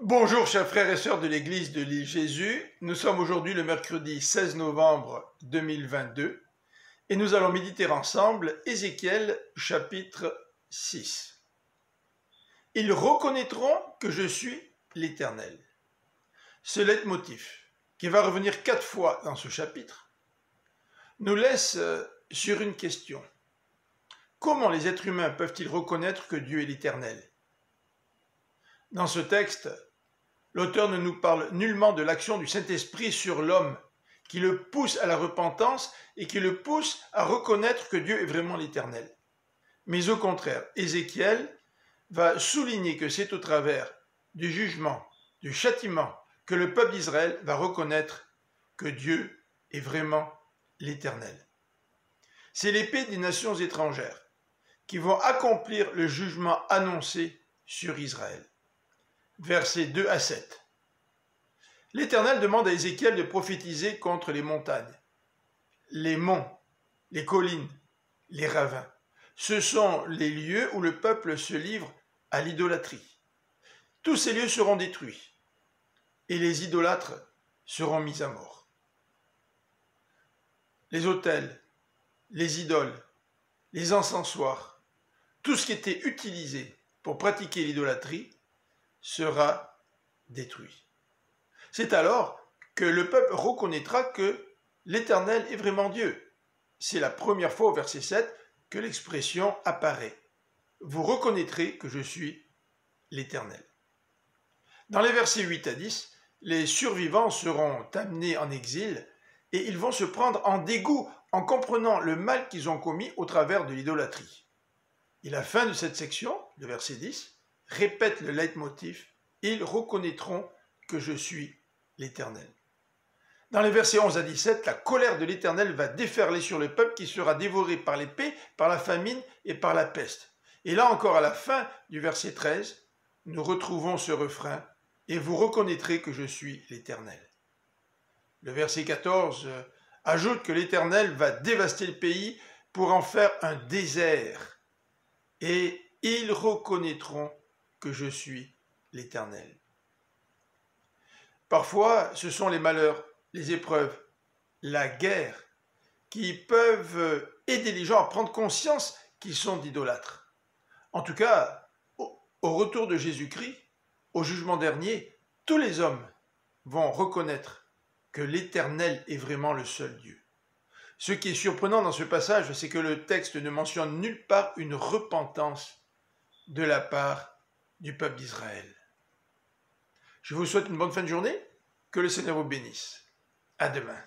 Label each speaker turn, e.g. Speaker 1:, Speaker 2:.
Speaker 1: Bonjour chers frères et sœurs de l'église de l'île Jésus, nous sommes aujourd'hui le mercredi 16 novembre 2022 et nous allons méditer ensemble Ézéchiel chapitre 6. Ils reconnaîtront que je suis l'Éternel. Ce leitmotiv, qui va revenir 4 fois dans ce chapitre, nous laisse sur une question. Comment les êtres humains peuvent-ils reconnaître que Dieu est l'Éternel? Dans ce texte, l'auteur ne nous parle nullement de l'action du Saint-Esprit sur l'homme, qui le pousse à la repentance et qui le pousse à reconnaître que Dieu est vraiment l'Éternel. Mais au contraire, Ézéchiel va souligner que c'est au travers du jugement, du châtiment, que le peuple d'Israël va reconnaître que Dieu est vraiment l'Éternel. C'est l'épée des nations étrangères qui vont accomplir le jugement annoncé sur Israël. Versets 2 à 7. L'Éternel demande à Ézéchiel de prophétiser contre les montagnes, les monts, les collines, les ravins. Ce sont les lieux où le peuple se livre à l'idolâtrie. Tous ces lieux seront détruits et les idolâtres seront mis à mort. Les autels, les idoles, les encensoirs, tout ce qui était utilisé pour pratiquer l'idolâtrie sera détruit. C'est alors que le peuple reconnaîtra que l'Éternel est vraiment Dieu. C'est la première fois au verset 7 que l'expression apparaît. Vous reconnaîtrez que je suis l'Éternel. Dans les versets 8 à 10, les survivants seront amenés en exil et ils vont se prendre en dégoût en comprenant le mal qu'ils ont commis au travers de l'idolâtrie. Et la fin de cette section, le verset 10, répète le leitmotiv « Ils reconnaîtront que je suis l'Éternel ». Dans les versets 11 à 17, la colère de l'Éternel va déferler sur le peuple qui sera dévoré par l'épée, par la famine et par la peste. Et là encore, à la fin du verset 13, nous retrouvons ce refrain « Et vous reconnaîtrez que je suis l'Éternel ». Le verset 14 ajoute que l'Éternel va dévaster le pays pour en faire un désert. Et ils reconnaîtront que je suis l'Éternel. Parfois, ce sont les malheurs, les épreuves, la guerre qui peuvent aider les gens à prendre conscience qu'ils sont d'idolâtres. En tout cas, au retour de Jésus-Christ, au jugement dernier, tous les hommes vont reconnaître que l'Éternel est vraiment le seul Dieu. Ce qui est surprenant dans ce passage, c'est que le texte ne mentionne nulle part une repentance de la part du peuple d'Israël. Je vous souhaite une bonne fin de journée, que le Seigneur vous bénisse. À demain.